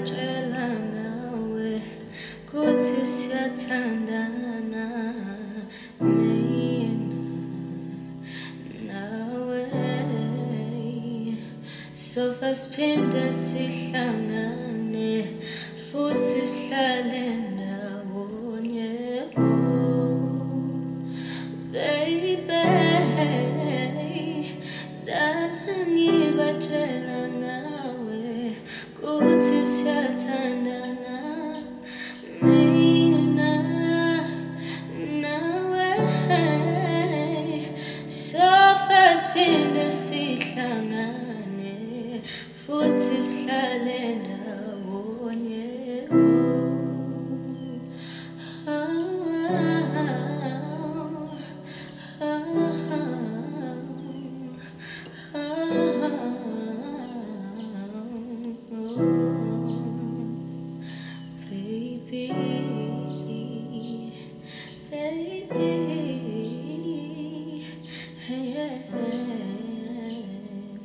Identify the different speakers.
Speaker 1: ngibatshela ngawe kuthi siyathandana mina nawe sofa siphinde sihlangane futhi sihlale ndawonye baby dala ngibatshela ngawe kuthi siyathandana mina nawe sofa siphinde sihlangane futhi sihlale ndawonye baby.